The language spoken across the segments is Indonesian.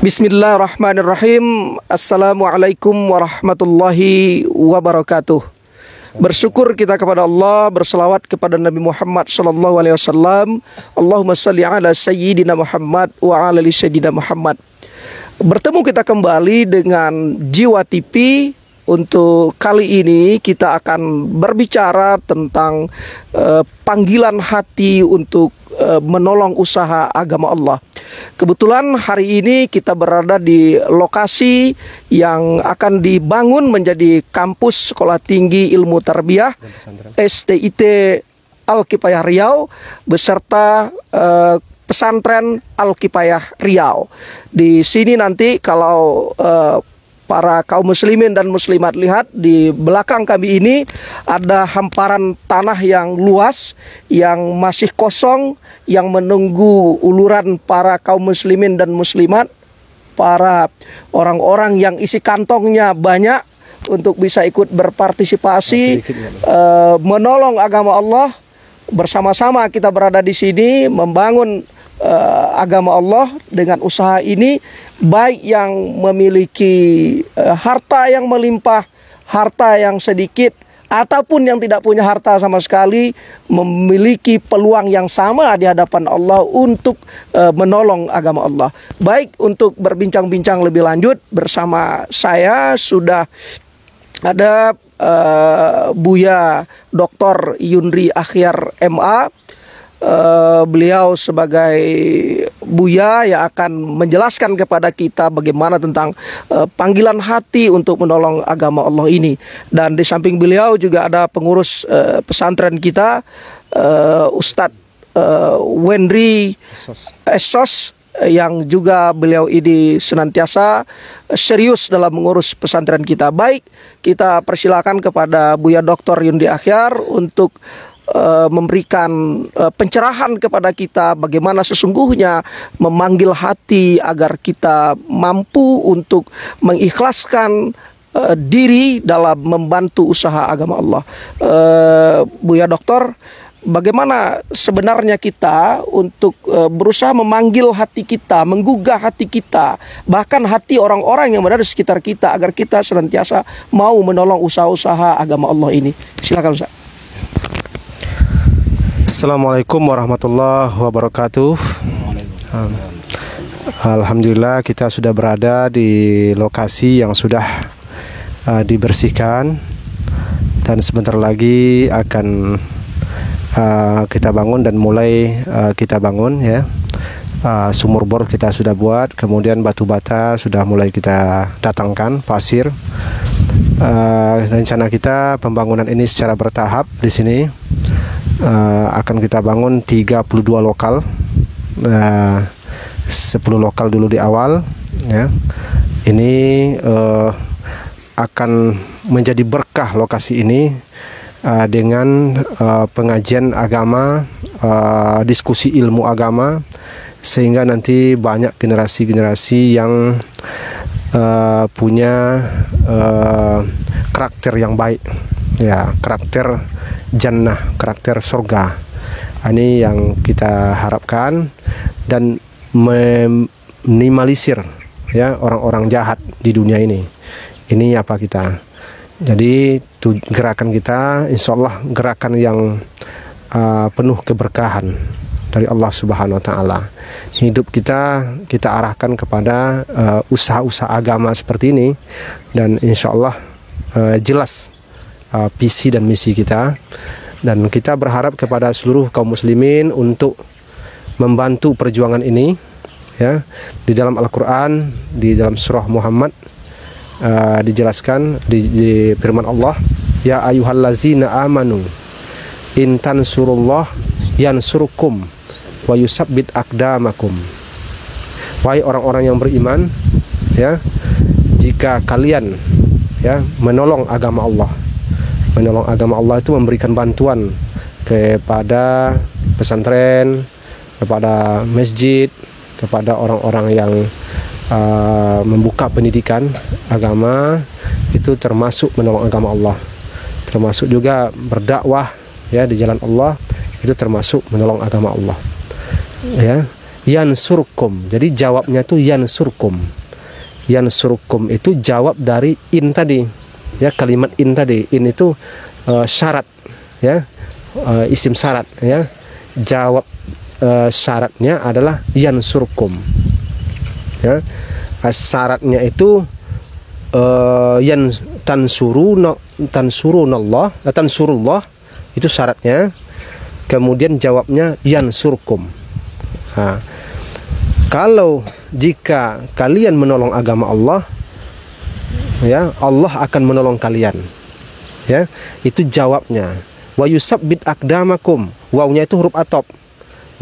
Bismillahirrahmanirrahim. Assalamualaikum warahmatullahi wabarakatuh. Bersyukur kita kepada Allah, berselawat kepada Nabi Muhammad sallallahu alaihi wasallam. Allahumma shalli ala sayyidina Muhammad wa ala ali sayyidina Muhammad. Bertemu kita kembali dengan Jiwa TV. Untuk kali ini kita akan berbicara tentang panggilan hati untuk menolong usaha agama Allah. Kebetulan hari ini kita berada di lokasi yang akan dibangun menjadi kampus Sekolah Tinggi Ilmu Tarbiyah STIT Al-Kifayah Riau beserta pesantren Al-Kifayah Riau. Di sini nanti kalau para kaum muslimin dan muslimat lihat di belakang kami ini ada hamparan tanah yang luas yang masih kosong yang menunggu uluran para kaum muslimin dan muslimat, para orang-orang yang isi kantongnya banyak untuk bisa ikut berpartisipasi menolong agama Allah. Bersama-sama kita berada di sini membangun agama Allah dengan usaha ini, baik yang memiliki harta yang melimpah, harta yang sedikit, ataupun yang tidak punya harta sama sekali, memiliki peluang yang sama di hadapan Allah untuk menolong agama Allah. Baik, untuk berbincang-bincang lebih lanjut bersama saya sudah ada Buya Dr. Yundri Akhyar MA. Beliau sebagai Buya yang akan menjelaskan kepada kita bagaimana tentang panggilan hati untuk menolong agama Allah ini. Dan di samping beliau juga ada pengurus pesantren kita, Ustadz Wendri Esos, yang juga beliau ini senantiasa serius dalam mengurus pesantren kita. Baik, kita persilakan kepada Buya Dr. Yundri Akhyar untuk memberikan pencerahan kepada kita bagaimana sesungguhnya memanggil hati agar kita mampu untuk mengikhlaskan diri dalam membantu usaha agama Allah. Buya Doktor, bagaimana sebenarnya kita untuk berusaha memanggil hati kita, menggugah hati kita, bahkan hati orang-orang yang berada di sekitar kita agar kita senantiasa mau menolong usaha-usaha agama Allah ini? Silakan Ustaz. Assalamualaikum warahmatullahi wabarakatuh. Alhamdulillah kita sudah berada di lokasi yang sudah dibersihkan dan sebentar lagi akan kita bangun dan mulai kita bangun ya. Sumur bor kita sudah buat, kemudian batu bata sudah mulai kita datangkan, pasir. Rencana kita pembangunan ini secara bertahap di sini. Akan kita bangun 32 lokal, 10 lokal dulu di awal ya. Ini akan menjadi berkah lokasi ini dengan pengajian agama, diskusi ilmu agama, sehingga nanti banyak generasi-generasi yang punya karakter yang baik ya, karakter jannah, karakter surga. Ini yang kita harapkan, dan meminimalisir ya orang-orang jahat di dunia ini. Ini apa kita. Jadi gerakan kita insya Allah gerakan yang penuh keberkahan dari Allah Subhanahu wa taala. Hidup kita arahkan kepada usaha-usaha agama seperti ini, dan insya Allah jelas visi dan misi kita, dan kita berharap kepada seluruh kaum muslimin untuk membantu perjuangan ini ya. Di dalam Al-Qur'an, di dalam surah Muhammad dijelaskan di firman Allah, ya ayyuhallazina amanu in tansurullah yansurkum wa yusabbit aqdamakum. Wahai orang-orang yang beriman ya, jika kalian ya menolong agama Allah. Menolong agama Allah itu memberikan bantuan kepada pesantren, kepada masjid, kepada orang-orang yang membuka pendidikan agama, itu termasuk menolong agama Allah. Termasuk juga berdakwah ya di jalan Allah, itu termasuk menolong agama Allah. Ya, yansurkum. Jadi jawabnya itu yansurkum. Yansurkum itu jawab dari in tadi. Ya, kalimat in tadi. In itu syarat, ya. Isim syarat, ya. Jawab syaratnya adalah yansurkum. Ya. Syaratnya itu yan tansurullah itu syaratnya. Kemudian jawabnya yansurkum. Nah, kalau jika kalian menolong agama Allah, ya, Allah akan menolong kalian. Ya, itu jawabnya. Wa yusabbit aqdamakum. Wawnya itu huruf atop.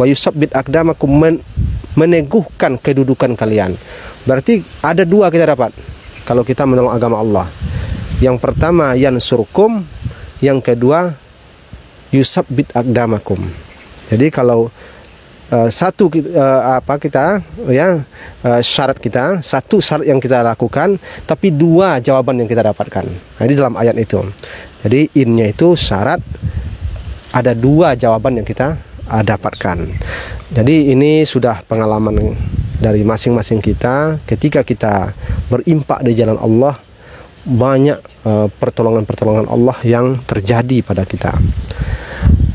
Wa yusabbit aqdamakum, meneguhkan kedudukan kalian. Berarti ada dua kita dapat kalau kita menolong agama Allah. Yang pertama yansurkum, yang kedua yusabbit aqdamakum. Jadi kalau satu syarat kita, satu syarat yang kita lakukan, tapi dua jawaban yang kita dapatkan. Nah, di dalam ayat itu. Jadi innya itu syarat, ada dua jawaban yang kita dapatkan. Jadi ini sudah pengalaman dari masing-masing kita ketika kita berimpak di jalan Allah, banyak pertolongan-pertolongan Allah yang terjadi pada kita.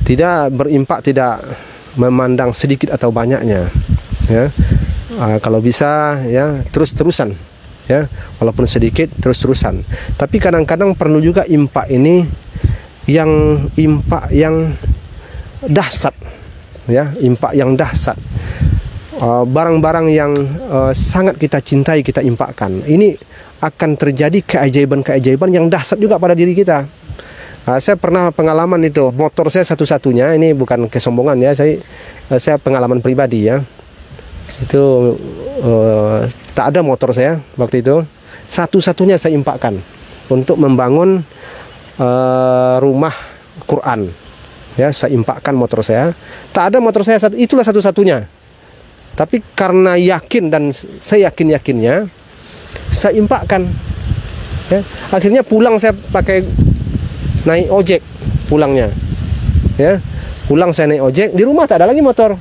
Tidak berimpak, tidak memandang sedikit atau banyaknya, ya. Kalau bisa, ya, terus-terusan, ya, walaupun sedikit terus-terusan. Tapi kadang-kadang perlu juga impak ini yang impak yang dahsyat, ya, impak yang dahsyat. Barang-barang yang sangat kita cintai kita impakkan. Ini akan terjadi keajaiban-keajaiban yang dahsyat juga pada diri kita. Saya pernah pengalaman itu, motor saya satu-satunya, ini bukan kesombongan ya, saya pengalaman pribadi ya. Itu tak ada motor saya waktu itu, satu-satunya saya impakkan untuk membangun rumah Quran. Ya, saya impakkan motor saya. Tak ada motor saya itulah satu-satunya. Tapi karena yakin dan saya yakin-yakinnya, saya impakkan. Ya, akhirnya pulang saya pakai naik ojek pulangnya, ya, pulang saya naik ojek, di rumah tak ada lagi motor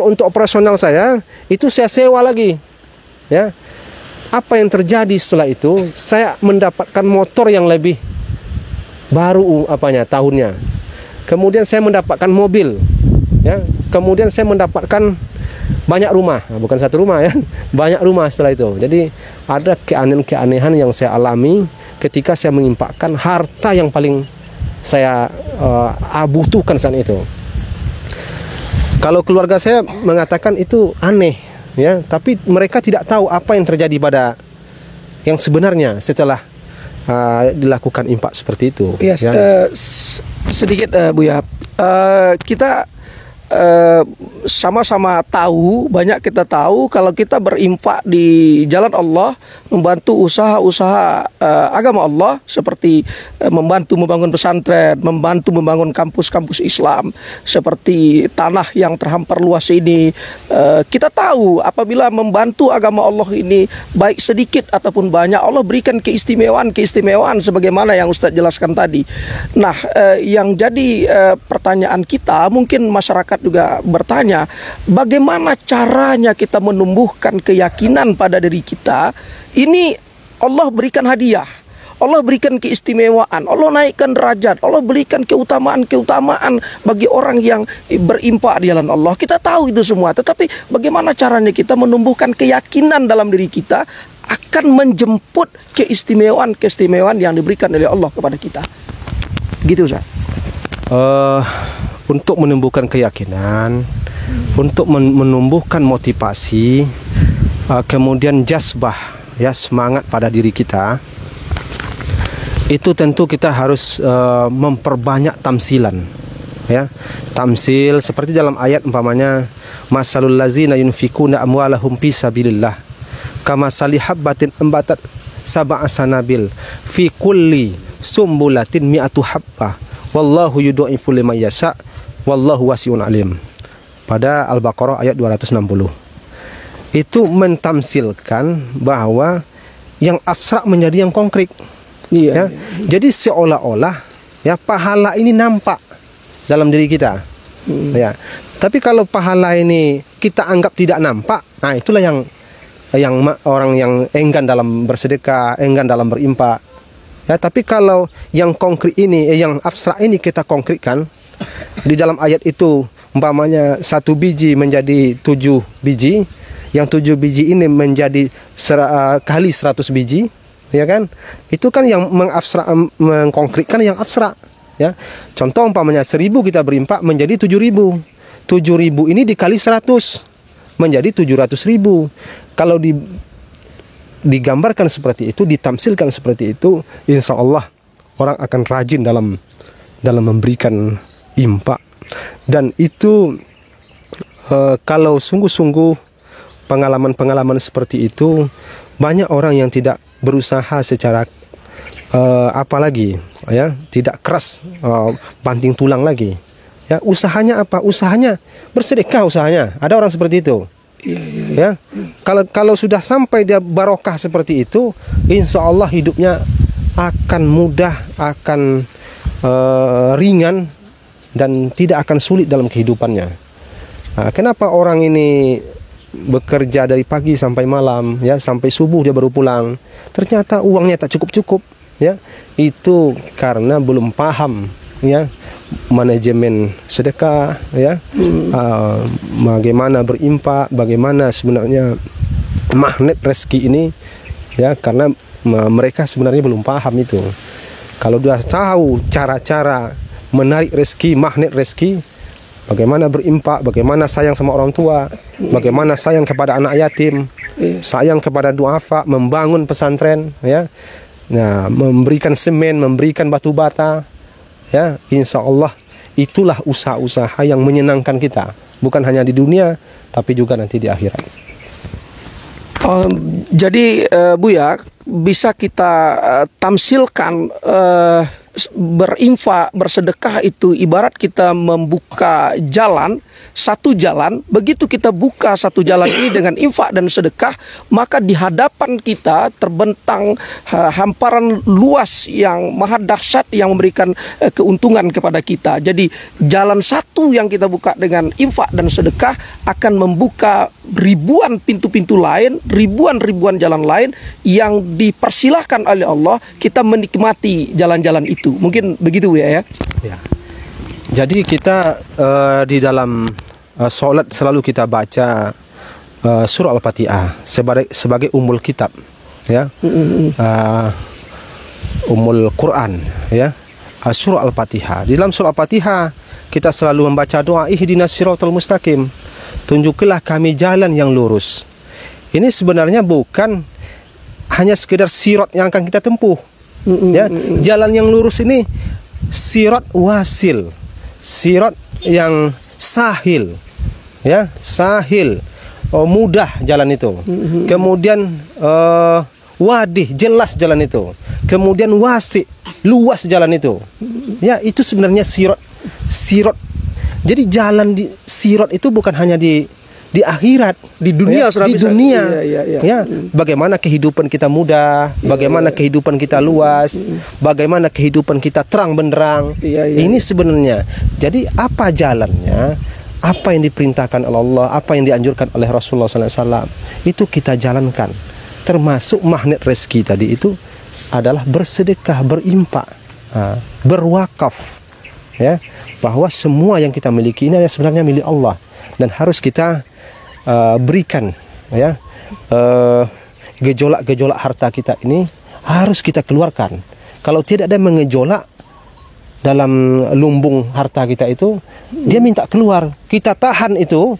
untuk operasional saya, itu saya sewa lagi, ya. Apa yang terjadi setelah itu, saya mendapatkan motor yang lebih baru tahunnya, kemudian saya mendapatkan mobil, ya, kemudian saya mendapatkan banyak rumah, bukan satu rumah ya, banyak rumah setelah itu. Jadi ada keanehan-keanehan yang saya alami ketika saya mengimpakkan harta yang paling saya butuhkan saat itu. Kalau keluarga saya mengatakan itu aneh, ya, tapi mereka tidak tahu apa yang terjadi pada yang sebenarnya setelah dilakukan impak seperti itu. Yes, ya. Sedikit Buya, kita sama-sama tahu, banyak kita tahu kalau kita berinfak di jalan Allah, membantu usaha-usaha agama Allah seperti membantu membangun pesantren, membantu membangun kampus-kampus Islam, seperti tanah yang terhampar luas ini. Kita tahu apabila membantu agama Allah ini baik sedikit ataupun banyak, Allah berikan keistimewaan sebagaimana yang Ustadz jelaskan tadi. Nah, yang jadi pertanyaan kita, mungkin masyarakat juga bertanya, bagaimana caranya kita menumbuhkan keyakinan pada diri kita? Ini Allah berikan hadiah, Allah berikan keistimewaan, Allah naikkan derajat, Allah berikan keutamaan bagi orang yang berimpak di jalan Allah. Kita tahu itu semua, tetapi bagaimana caranya kita menumbuhkan keyakinan dalam diri kita akan menjemput keistimewaan yang diberikan oleh Allah kepada kita? Gitu, Ustaz. Untuk menumbuhkan keyakinan, untuk menumbuhkan motivasi, kemudian jazbah, ya, semangat pada diri kita, itu tentu kita harus memperbanyak tamsilan, ya. Tamsil seperti dalam ayat umpamanya, masalul ladzina yunfikuna amwalahum fi sabilillah kamasali habbatin ambatat sab'a sanabil fi kulli sumbulatin mi'atu habbah wallahu yudha'ifu liman yasha wallahu wasi'un alim. Pada Al-Baqarah ayat 260. Itu mentamsilkan bahwa yang abstrak menjadi yang konkret. Iya, ya. Jadi seolah-olah, ya, pahala ini nampak dalam diri kita. Ya. Tapi kalau pahala ini kita anggap tidak nampak, nah itulah yang orang yang enggan dalam bersedekah, enggan dalam berinfak. Ya, tapi kalau yang konkret ini, yang abstrak ini kita konkretkan di dalam ayat itu, umpamanya 1 biji menjadi 7 biji, yang 7 biji ini menjadi kali 100 biji, ya kan? Itu kan yang mengkonkretkan yang abstrak. Ya, contoh umpamanya 1000 kita berinfak menjadi 7000. 7000 ini dikali 100 menjadi 700.000. Kalau digambarkan seperti itu, ditamsilkan seperti itu, insya Allah orang akan rajin dalam memberikan infak. Dan itu kalau sungguh-sungguh pengalaman-pengalaman seperti itu, banyak orang yang tidak berusaha secara apalagi ya, tidak keras, banting tulang lagi. Ya, usahanya apa? Usahanya bersedekah, usahanya. Ada orang seperti itu. Ya, kalau sudah sampai dia barokah seperti itu, insya Allah hidupnya akan mudah, akan ringan, dan tidak akan sulit dalam kehidupannya. Nah, kenapa orang ini bekerja dari pagi sampai malam, ya, sampai subuh dia baru pulang? Ternyata uangnya tak cukup-cukup, ya. Itu karena belum paham, ya, manajemen sedekah, ya, bagaimana berimpak, bagaimana sebenarnya magnet rezeki ini, ya, karena mereka sebenarnya belum paham itu. Kalau sudah tahu cara-cara menarik rezeki, magnet rezeki, bagaimana berimpak, bagaimana sayang sama orang tua, bagaimana sayang kepada anak yatim, sayang kepada duafa, membangun pesantren, ya, nah, memberikan semen, memberikan batu bata. Ya, insya Allah itulah usaha-usaha yang menyenangkan kita, bukan hanya di dunia, tapi juga nanti di akhirat. Jadi Buya, bisa kita tamsilkan berinfak, bersedekah itu ibarat kita membuka jalan, satu jalan. Begitu kita buka satu jalan ini dengan infak dan sedekah, maka di hadapan kita terbentang hamparan luas yang maha dahsyat yang memberikan keuntungan kepada kita. Jadi jalan satu yang kita buka dengan infak dan sedekah akan membuka ribuan pintu-pintu lain, ribuan jalan lain yang dipersilahkan oleh Allah kita menikmati jalan-jalan itu. Mungkin begitu ya. Ya. Jadi kita di dalam sholat selalu kita baca surah Al-Fatihah sebagai ummul kitab, ya, ummul Quran, ya, surah Al-Fatihah. Di dalam surah Al-Fatihah kita selalu membaca doa ihdinas siratal mustaqim, tunjukilah kami jalan yang lurus. Ini sebenarnya bukan hanya sekedar sirat yang akan kita tempuh, ya. Jalan yang lurus ini sirat wasil, sirat yang sahil, ya, sahil, mudah jalan itu. Kemudian wadih, jelas jalan itu. Kemudian wasi, luas jalan itu. Ya, itu sebenarnya sirat. Jadi jalan di sirat itu bukan hanya di akhirat, di dunia, ya, di dunia. Ya. Ya, bagaimana kehidupan kita mudah, bagaimana kehidupan kita luas, bagaimana kehidupan kita terang benderang. Ini sebenarnya. Jadi apa jalannya? Apa yang diperintahkan oleh Allah, apa yang dianjurkan oleh Rasulullah SAW, itu kita jalankan. Termasuk magnet rezeki tadi itu adalah bersedekah, berimpak, berwakaf, ya, bahwa semua yang kita miliki ini adalah sebenarnya milik Allah dan harus kita berikan, ya. Gejolak-gejolak harta kita ini harus kita keluarkan. Kalau tidak ada mengejolak dalam lumbung harta kita itu, dia minta keluar, kita tahan itu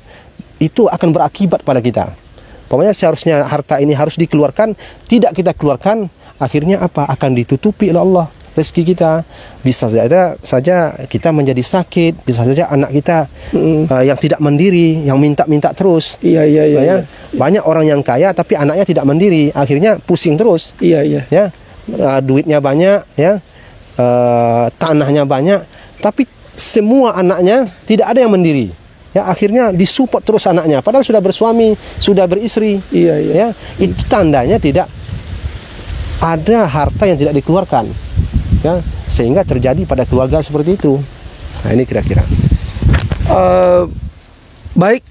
akan berakibat pada kita. Pokoknya seharusnya harta ini harus dikeluarkan, tidak kita keluarkan, akhirnya apa? Akan ditutupi oleh Allah rezeki kita. Bisa saja kita menjadi sakit, bisa saja anak kita yang tidak mandiri, yang minta-minta terus. Iya. Banyak orang yang kaya tapi anaknya tidak mandiri, akhirnya pusing terus. Iya. Ya, duitnya banyak, ya, tanahnya banyak, tapi semua anaknya tidak ada yang mandiri. Ya, akhirnya disupport terus anaknya, padahal sudah bersuami, sudah beristri. Iya. Ya, itu tandanya tidak ada harta yang tidak dikeluarkan, ya, sehingga terjadi pada keluarga seperti itu. Nah, ini kira-kira. Baik,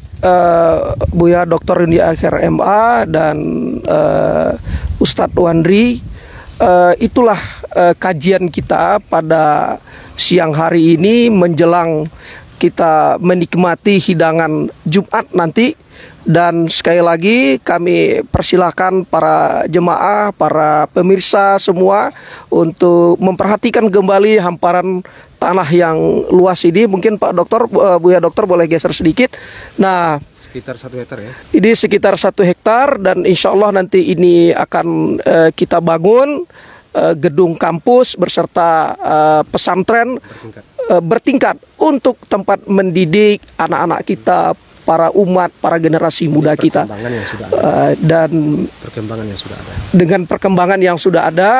Buya Dr. Yundi Akhir MA dan Ustadz Wandri, itulah kajian kita pada siang hari ini menjelang kita menikmati hidangan Jumat nanti. Dan sekali lagi kami persilahkan para jemaah, para pemirsa semua untuk memperhatikan kembali hamparan tanah yang luas ini. Mungkin Pak Dokter, Buya Dokter boleh geser sedikit. Nah, Sekitar 1 hektar ya. ini sekitar 1 hektar dan insya Allah nanti ini akan kita bangun gedung kampus berserta pesantren bertingkat untuk tempat mendidik anak-anak kita, para umat, para generasi muda kita. Yang sudah ada. Dan Perkembangan yang sudah ada. dengan perkembangan yang sudah ada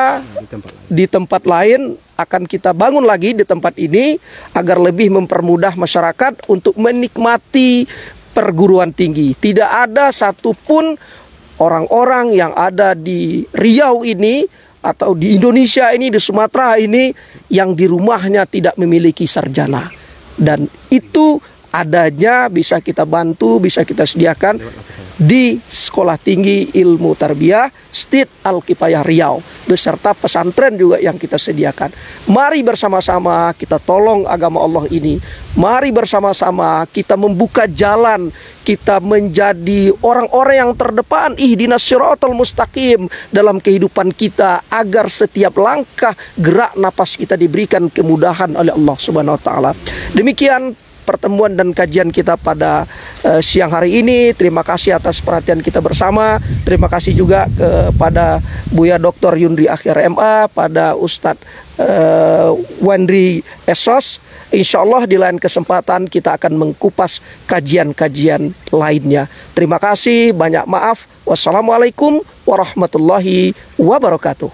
di tempat lain akan kita bangun lagi di tempat ini agar lebih mempermudah masyarakat untuk menikmati perguruan tinggi. Tidak ada satupun orang-orang yang ada di Riau ini atau di Indonesia ini, di Sumatera ini yang di rumahnya tidak memiliki sarjana. Dan itu adanya bisa kita bantu, bisa kita sediakan di Sekolah Tinggi Ilmu Tarbiyah STIT Al-Kifayah Riau beserta pesantren juga yang kita sediakan. Mari bersama-sama kita tolong agama Allah ini. Mari bersama-sama kita membuka jalan, kita menjadi orang-orang yang terdepan, ihdinas siratal mustaqim dalam kehidupan kita agar setiap langkah gerak napas kita diberikan kemudahan oleh Allah Subhanahu wa taala. Demikian pertemuan dan kajian kita pada siang hari ini. Terima kasih atas perhatian kita bersama. Terima kasih juga kepada Buya Dr. Yundi Akhir MA, pada Ustadz Wandri Esos. Insya Allah di lain kesempatan kita akan mengkupas kajian-kajian lainnya. Terima kasih, banyak maaf. Wassalamualaikum warahmatullahi wabarakatuh.